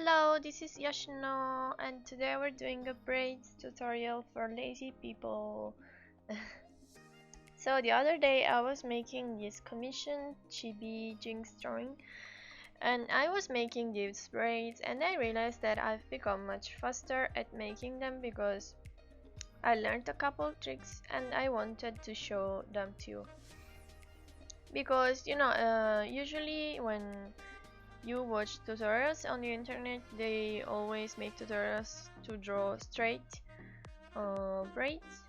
Hello, this is Yoshino, and today we're doing a braids tutorial for lazy people. So the other day I was making this commission chibi jinx drawing, and I was making these braids, and I realized that I've become much faster at making them because I learned a couple tricks and I wanted to show them to you. Because usually when you watch tutorials on the internet, they always make tutorials to draw straight braids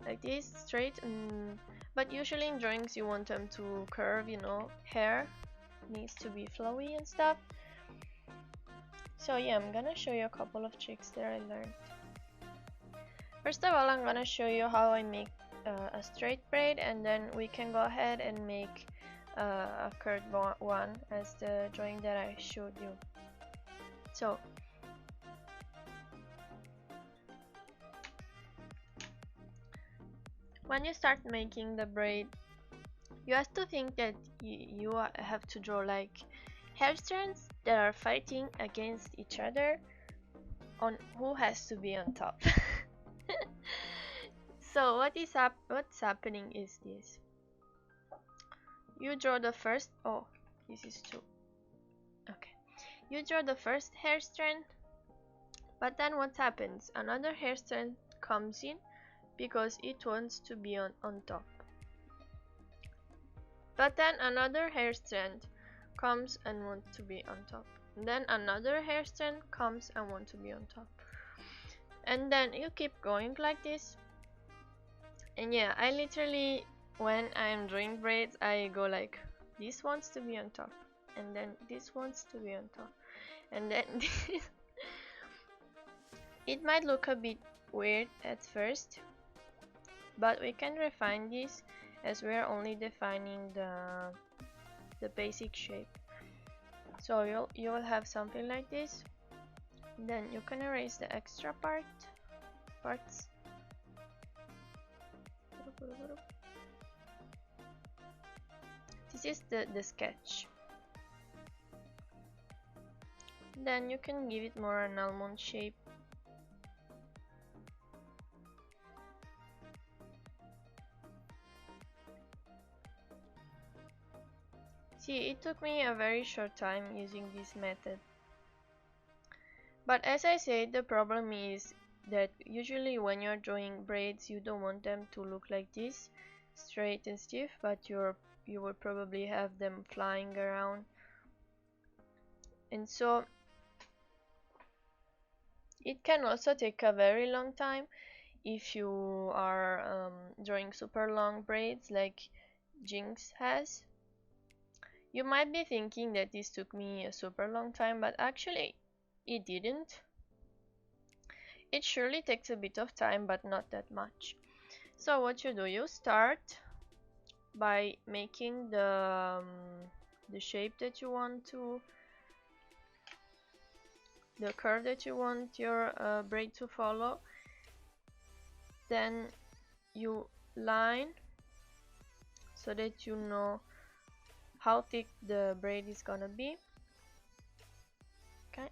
like this, straight, but usually in drawings you want them to curve, hair needs to be flowy and stuff. So yeah, I'm gonna show you a couple of tricks that I learned. First of all, I'm gonna show you how I make a straight braid, and then we can go ahead and make a curved one as the drawing that I showed you. So when you start making the braid, you have to think that you have to draw like hair strands that are fighting against each other on who has to be on top. So what's happening is this. You draw the first, oh, this is two. Okay. You draw the first hair strand, but then what happens? Another hair strand comes in because it wants to be on top. But then another hair strand comes and wants to be on top. And then another hair strand comes and wants to be on top. And then you keep going like this. And yeah, I literally, when I'm drawing braids, I go like, this wants to be on top, and then this wants to be on top, and then this. It might look a bit weird at first, but we can refine this as we're only defining the basic shape. So you will have something like this. Then you can erase the extra parts. This is the sketch. Then you can give it more an almond shape. See, it took me a very short time using this method. But as I said, the problem is that usually when you're drawing braids, you don't want them to look like this, straight and stiff, but you will probably have them flying around. And so it can also take a very long time if you are drawing super long braids like Jinx has. You might be thinking that this took me a super long time, but actually it didn't. It surely takes a bit of time, but not that much. So what you do, you start by making the shape that you want to, the curve that you want your braid to follow. Then you line so that you know how thick the braid is gonna be. Okay.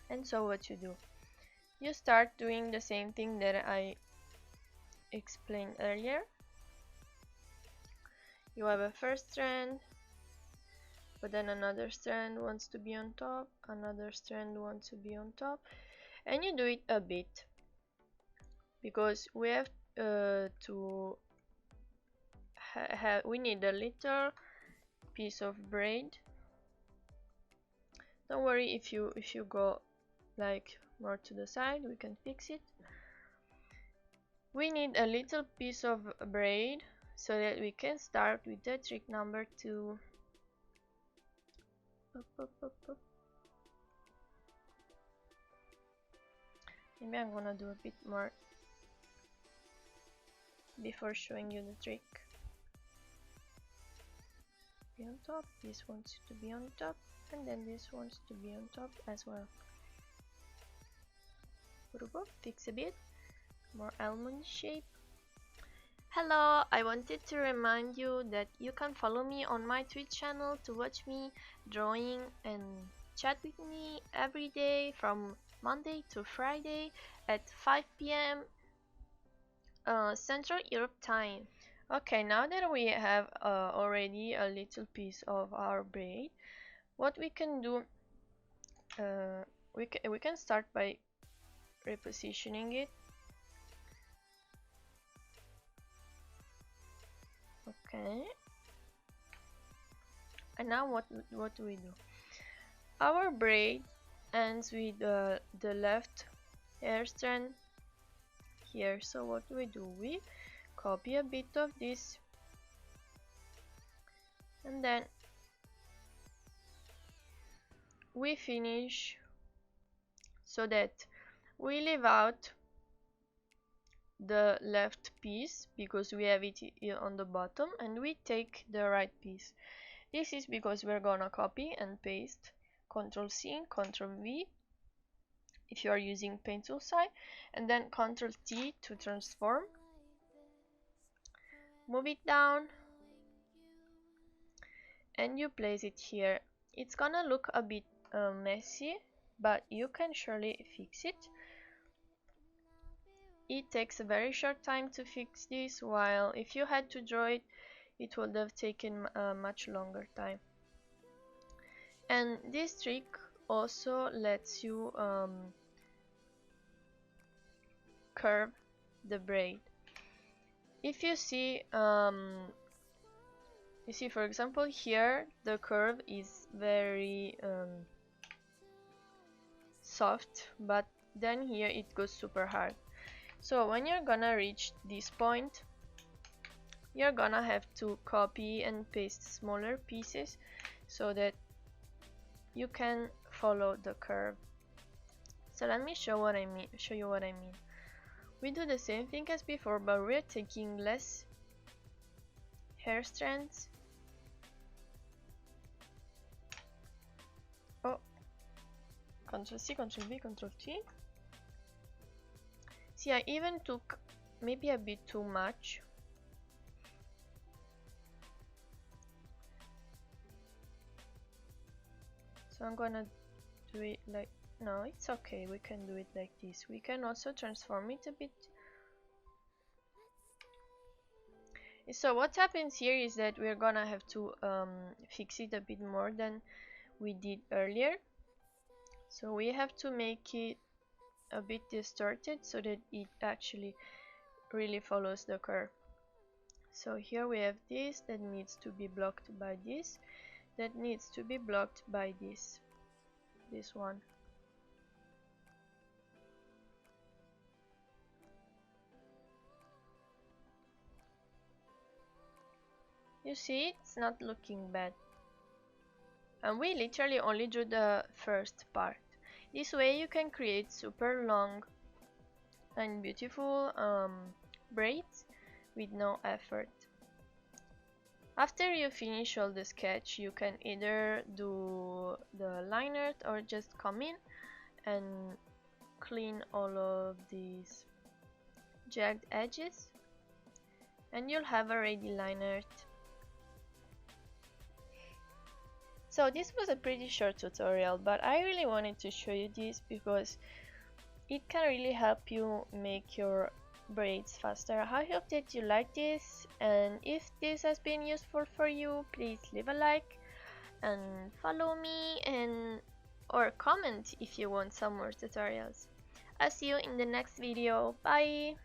And so what you do, you start doing the same thing that I explained earlier. You have a first strand, but then another strand wants to be on top, another strand wants to be on top, and you do it a bit because we have we need a little piece of braid. Don't worry if you go like more to the side, we can fix it. We need a little piece of braid so that we can start with the trick number 2. Maybe I'm gonna do a bit more before showing you the trick. Be on top, this wants to be on top, and then this wants to be on top as well. Fix a bit more almond shape, Hello, I wanted to remind you that you can follow me on my Twitch channel to watch me drawing and chat with me every day from Monday to Friday at 5 p.m. Central Europe time. Okay, now that we have already a little piece of our braid, what we can do, we can start by repositioning it. Okay. And now what do we do? Our braid ends with the left hair strand here. So what do? We copy a bit of this, and then we finish so that we leave out the left piece because we have it on the bottom, and we take the right piece. This is because we're gonna copy and paste, Ctrl C, Ctrl V if you are using Paint Tool side, and then Ctrl T to transform. Move it down and you place it here. It's gonna look a bit messy, but you can surely fix it. It takes a very short time to fix this, while if you had to draw it, it would have taken a much longer time. And this trick also lets you curve the braid. If you see, for example, here the curve is very soft, but then here it goes super hard. So when you're gonna reach this point, you're gonna have to copy and paste smaller pieces so that you can follow the curve. So let me show you what I mean. We do the same thing as before, but we're taking less hair strands. Oh, Ctrl C, Ctrl V, Ctrl T. See, I even took maybe a bit too much. So I'm gonna do it like, no, it's okay, we can do it like this. We can also transform it a bit. So what happens here is that we're gonna have to fix it a bit more than we did earlier. So we have to make it a bit distorted so that it actually really follows the curve. So here we have this that needs to be blocked by this, that needs to be blocked by this one. You see, it's not looking bad. And we literally only drew the first part. This way you can create super long and beautiful braids with no effort. After you finish all the sketch, you can either do the line art or just come in and clean all of these jagged edges, and you'll have a ready line art. So this was a pretty short tutorial, but I really wanted to show you this because it can really help you make your braids faster. I hope that you like this, and if this has been useful for you, please leave a like and follow me, or comment if you want some more tutorials. I'll see you in the next video. Bye!